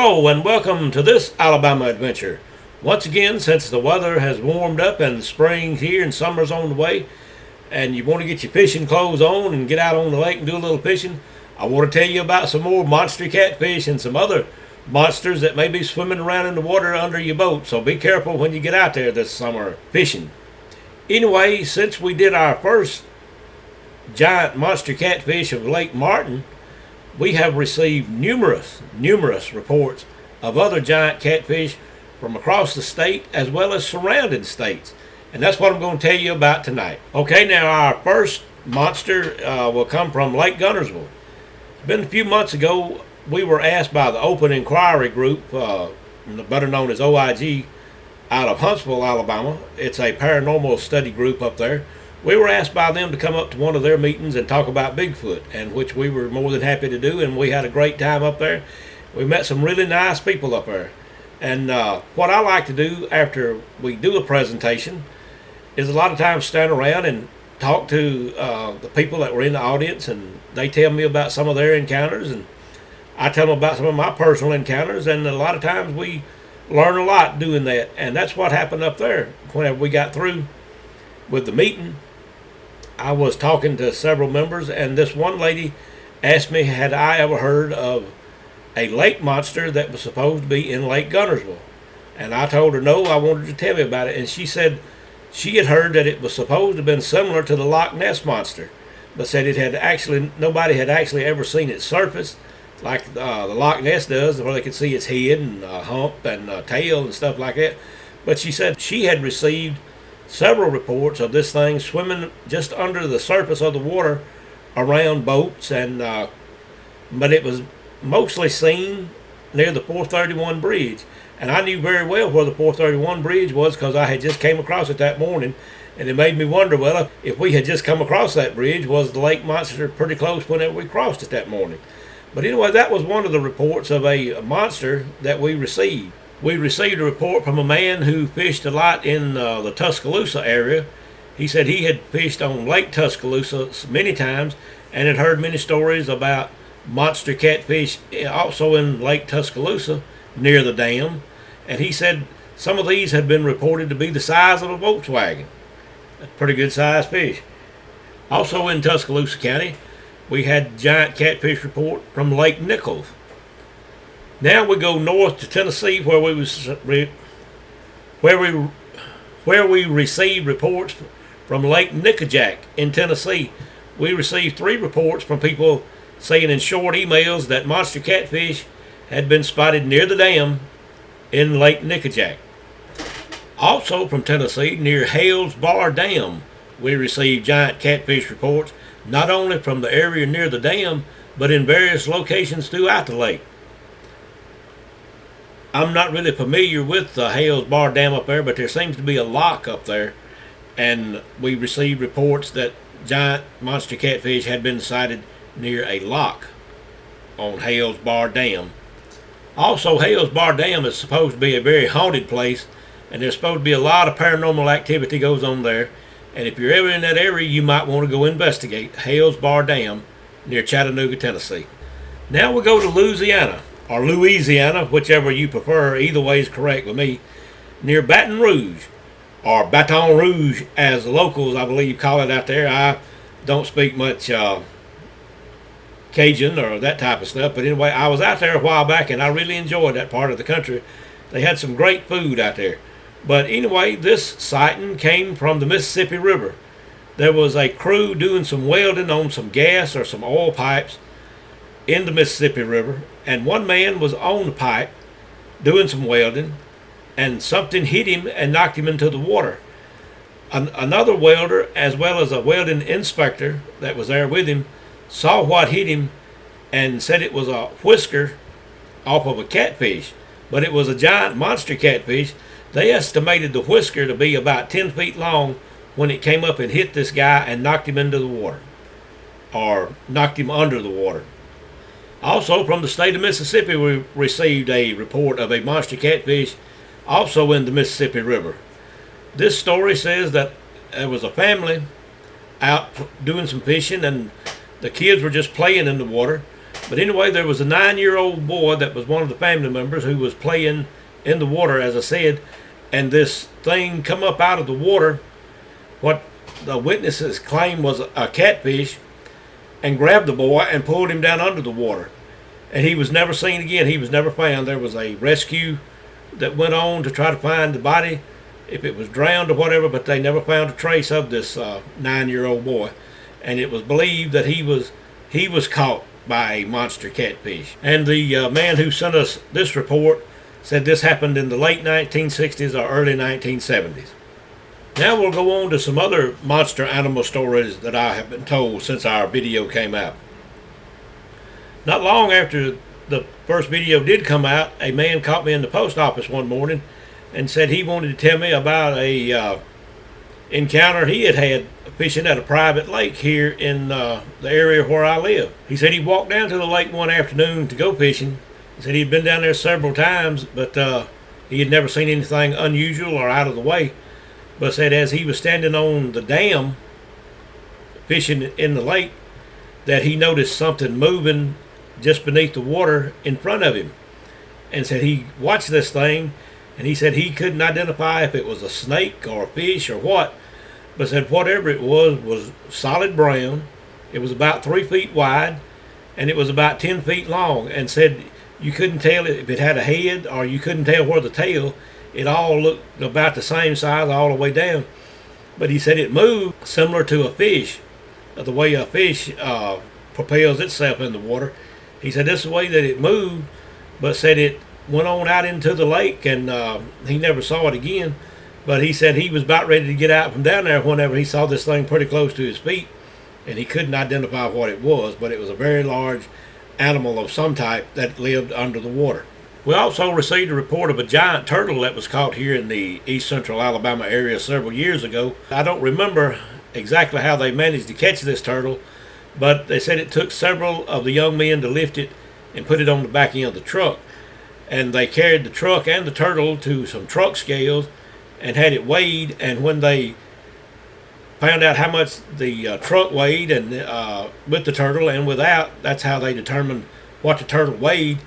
Hello and welcome to this Alabama adventure. Once again, since the weather has warmed up and spring's here and summer's on the way, and you want to get your fishing clothes on and get out on the lake and do a little fishing, I want to tell you about some more monster catfish and some other monsters that may be swimming around in the water under your boat. So be careful when you get out there this summer fishing. Anyway, since we did our first giant monster catfish of Lake Martin, we have received numerous reports of other giant catfish from across the state as well as surrounding states. And that's what I'm going to tell you about tonight. Okay, now our first monster will come from Lake Guntersville. It's been a few months ago, we were asked by the Open Inquiry Group, better known as OIG, out of Huntsville, Alabama. It's a paranormal study group up there. We were asked by them to come up to one of their meetings and talk about Bigfoot, and which we were more than happy to do, and we had a great time up there. We met some really nice people up there. And what I like to do after we do a presentation is a lot of times stand around and talk to the people that were in the audience, and they tell me about some of their encounters, and I tell them about some of my personal encounters, and a lot of times we learn a lot doing that. And that's what happened up there. Whenever we got through with the meeting, I was talking to several members, and this one lady asked me, had I ever heard of a lake monster that was supposed to be in Lake Guntersville? And I told her no, I wanted her to tell me about it. And she said she had heard that it was supposed to have been similar to the Loch Ness monster, but said it had actually, nobody had actually ever seen it surface like the Loch Ness does, where they could see its head and hump and tail and stuff like that. But she said she had received several reports of this thing swimming just under the surface of the water around boats, and but it was mostly seen near the 431 bridge. And I knew very well where the 431 bridge was because I had just came across it that morning, and it made me wonder, well, if we had just come across that bridge, was the lake monster pretty close whenever we crossed it that morning? But anyway, that was one of the reports of a monster that we received. We received a report from a man who fished a lot in the Tuscaloosa area. He said he had fished on Lake Tuscaloosa many times and had heard many stories about monster catfish also in Lake Tuscaloosa near the dam. And he said some of these had been reported to be the size of a Volkswagen. That's pretty good sized fish. Also in Tuscaloosa County, we had giant catfish report from Lake Nichols. Now we go north to Tennessee, where we received reports from Lake Nickajack in Tennessee. We received 3 reports from people saying in short emails that monster catfish had been spotted near the dam in Lake Nickajack. Also from Tennessee, near Hales Bar Dam, we received giant catfish reports, not only from the area near the dam, but in various locations throughout the lake. I'm not really familiar with the Hales Bar Dam up there, but there seems to be a lock up there, and we received reports that giant monster catfish had been sighted near a lock on Hales Bar Dam. Also, Hales Bar Dam is supposed to be a very haunted place, and there's supposed to be a lot of paranormal activity goes on there. And if you're ever in that area, you might want to go investigate Hales Bar Dam near Chattanooga, Tennessee. Now we go to Louisiana, or Louisiana, whichever you prefer. Either way is correct with me. Near Baton Rouge, or Baton Rouge as the locals, I believe, call it out there. I don't speak much Cajun or that type of stuff, but anyway, I was out there a while back, and I really enjoyed that part of the country. They had some great food out there. But anyway, this sighting came from the Mississippi River. There was a crew doing some welding on some gas or some oil pipes in the Mississippi River, and one man was on the pipe doing some welding, and something hit him and knocked him into the water. Another welder, as well as a welding inspector that was there with him, saw what hit him and said it was a whisker off of a catfish, but it was a giant monster catfish. They estimated the whisker to be about 10 feet long when it came up and hit this guy and knocked him into the water, or knocked him under the water. Also from the state of Mississippi, we received a report of a monster catfish also in the Mississippi River. This story says that there was a family out doing some fishing, and the kids were just playing in the water, But anyway, there was a 9-year-old boy that was one of the family members who was playing in the water, as I said, and this thing come up out of the water, what the witnesses claimed was a catfish, and grabbed the boy and pulled him down under the water. And he was never seen again. He was never found. There was a rescue that went on to try to find the body, if it was drowned or whatever, but they never found a trace of this 9-year-old boy. And it was believed that he was caught by a monster catfish. And the man who sent us this report said this happened in the late 1960s or early 1970s. Now we'll go on to some other monster animal stories that I have been told since our video came out. Not long after the first video did come out, a man caught me in the post office one morning and said he wanted to tell me about a encounter he had fishing at a private lake here in the area where I live. He said he walked down to the lake one afternoon to go fishing. He said he'd been down there several times, but he had never seen anything unusual or out of the way. But said as he was standing on the dam fishing in the lake, that he noticed something moving just beneath the water in front of him. And said he watched this thing, and he said he couldn't identify if it was a snake or a fish or what, but said whatever it was solid brown. It was about 3 feet wide, and it was about 10 feet long, and said you couldn't tell if it had a head, or you couldn't tell where the tail. It all looked about the same size all the way down. But he said it moved similar to a fish, the way a fish propels itself in the water. He said this is the way that it moved, but said it went on out into the lake, and he never saw it again. But he said he was about ready to get out from down there whenever he saw this thing pretty close to his feet, and he couldn't identify what it was, but it was a very large animal of some type that lived under the water. We also received a report of a giant turtle that was caught here in the east central Alabama area several years ago. I don't remember exactly how they managed to catch this turtle, but they said it took several of the young men to lift it and put it on the back end of the truck. And they carried the truck and the turtle to some truck scales and had it weighed, and when they found out how much the truck weighed, and with the turtle and without, that's how they determined what the turtle weighed.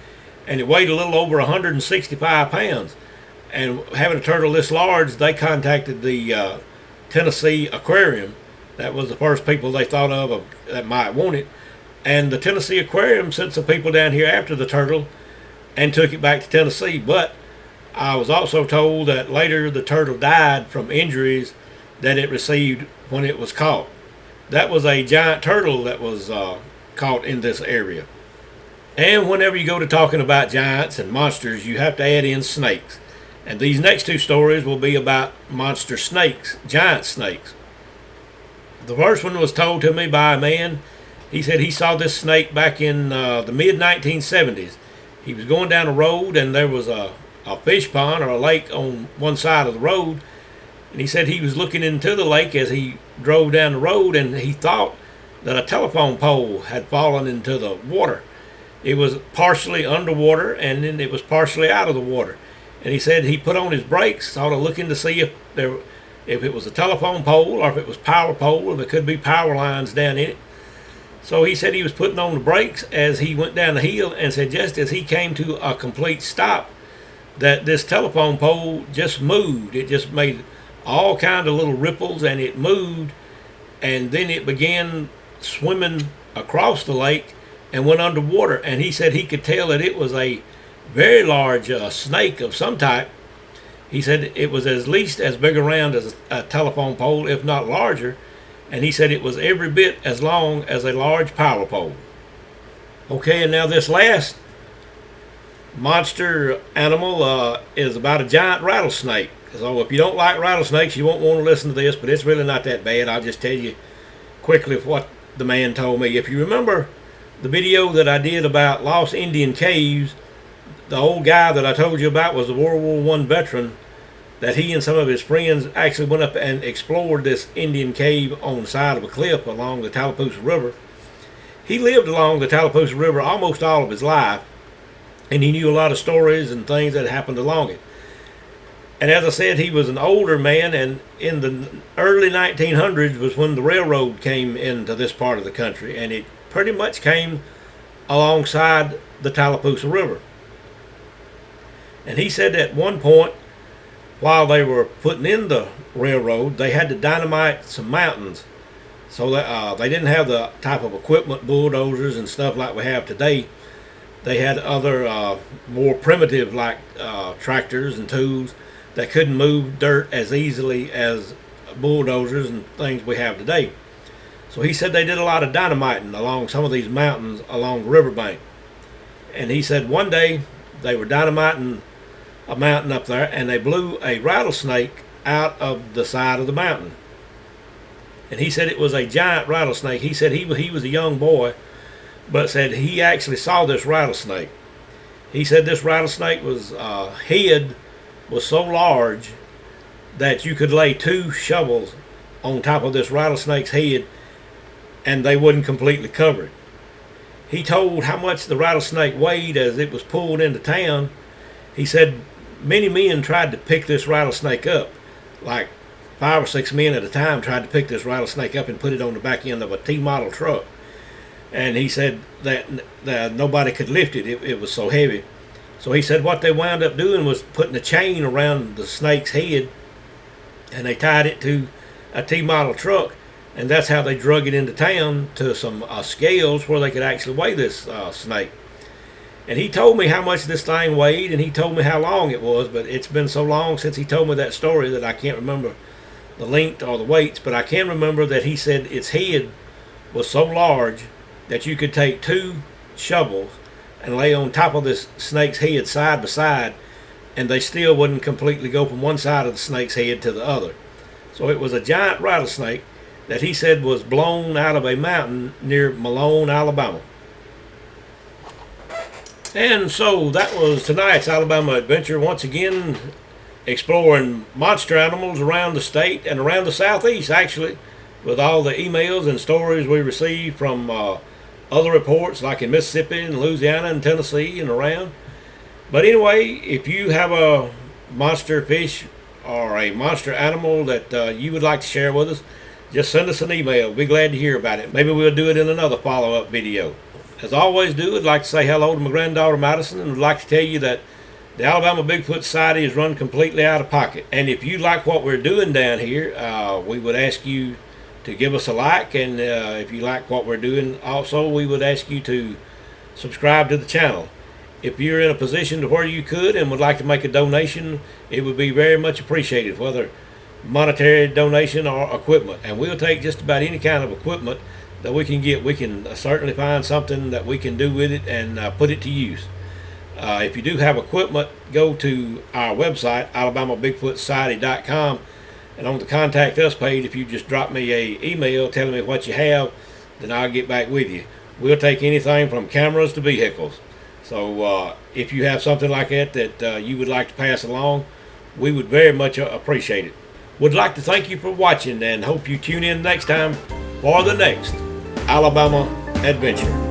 And it weighed a little over 165 pounds. And having a turtle this large, they contacted the Tennessee Aquarium. That was the first people they thought of that might want it. And the Tennessee Aquarium sent some people down here after the turtle and took it back to Tennessee. But I was also told that later the turtle died from injuries that it received when it was caught. That was a giant turtle that was caught in this area. And whenever you go to talking about giants and monsters, you have to add in snakes. And these next two stories will be about monster snakes, giant snakes. The first one was told to me by a man. He said he saw this snake back in the mid-1970s. He was going down a road, and there was a fish pond or a lake on one side of the road. And he said he was looking into the lake as he drove down the road, and he thought that a telephone pole had fallen into the water. It was partially underwater, and then it was partially out of the water. And he said he put on his brakes, sort of looking to see if it was a telephone pole or if it was power pole, or there could be power lines down in it. So he said he was putting on the brakes as he went down the hill, and said just as he came to a complete stop, that this telephone pole just moved. It just made all kind of little ripples, and it moved, and then it began swimming across the lake and went underwater. And he said he could tell that it was a very large snake of some type. He said it was at least as big around as a telephone pole, if not larger. And he said it was every bit as long as a large power pole. Okay, and now this last monster animal is about a giant rattlesnake. So if you don't like rattlesnakes, you won't want to listen to this, but it's really not that bad. I'll just tell you quickly what the man told me. If you remember the video that I did about lost Indian caves, the old guy that I told you about was a World War I veteran, that he and some of his friends actually went up and explored this Indian cave on the side of a cliff along the Tallapoosa River. He lived along the Tallapoosa River almost all of his life, and he knew a lot of stories and things that happened along it. And as I said, he was an older man, and in the early 1900s was when the railroad came into this part of the country, and it pretty much came alongside the Tallapoosa River. And he said at one point, while they were putting in the railroad, they had to dynamite some mountains. So that they didn't have the type of equipment, bulldozers and stuff like we have today. They had other more primitive like tractors and tools that couldn't move dirt as easily as bulldozers and things we have today. So he said they did a lot of dynamiting along some of these mountains along the riverbank. And he said one day they were dynamiting a mountain up there and they blew a rattlesnake out of the side of the mountain. And he said it was a giant rattlesnake. He said he was a young boy, but said he actually saw this rattlesnake. He said this rattlesnake was head was so large that you could lay 2 shovels on top of this rattlesnake's head and they wouldn't completely cover it. He told how much the rattlesnake weighed as it was pulled into town. He said many men tried to pick this rattlesnake up, like 5 or 6 men at a time tried to pick this rattlesnake up and put it on the back end of a T-model truck. And he said that nobody could lift it. It was so heavy. So he said what they wound up doing was putting a chain around the snake's head and they tied it to a T-model truck. And that's how they drug it into town to some scales where they could actually weigh this snake. And he told me how much this thing weighed and he told me how long it was, but it's been so long since he told me that story that I can't remember the length or the weights, but I can remember that he said its head was so large that you could take 2 shovels and lay on top of this snake's head side by side and they still wouldn't completely go from one side of the snake's head to the other. So it was a giant rattlesnake that he said was blown out of a mountain near Malone, Alabama. And so that was tonight's Alabama adventure. Once again, exploring monster animals around the state and around the southeast, actually, with all the emails and stories we received from other reports like in Mississippi and Louisiana and Tennessee and around. But anyway, if you have a monster fish or a monster animal that you would like to share with us, just send us an email. We'll be glad to hear about it. Maybe we'll do it in another follow-up video. As I always do, I'd like to say hello to my granddaughter Madison and would like to tell you that the Alabama Bigfoot Society is run completely out of pocket. And if you like what we're doing down here, we would ask you to give us a like. And if you like what we're doing, also, we would ask you to subscribe to the channel. If you're in a position to where you could and would like to make a donation, it would be very much appreciated, whether monetary donation or equipment. And we'll take just about any kind of equipment that we can get. We can certainly find something that we can do with it and put it to use. If you do have equipment, go to our website, alabamabigfootsociety.com, and on the contact us page, if you just drop me an email telling me what you have, then I'll get back with you. We'll take anything from cameras to vehicles. So if you have something like that you would like to pass along, we would very much appreciate it. Would like to thank you for watching and hope you tune in next time for the next Alabama adventure.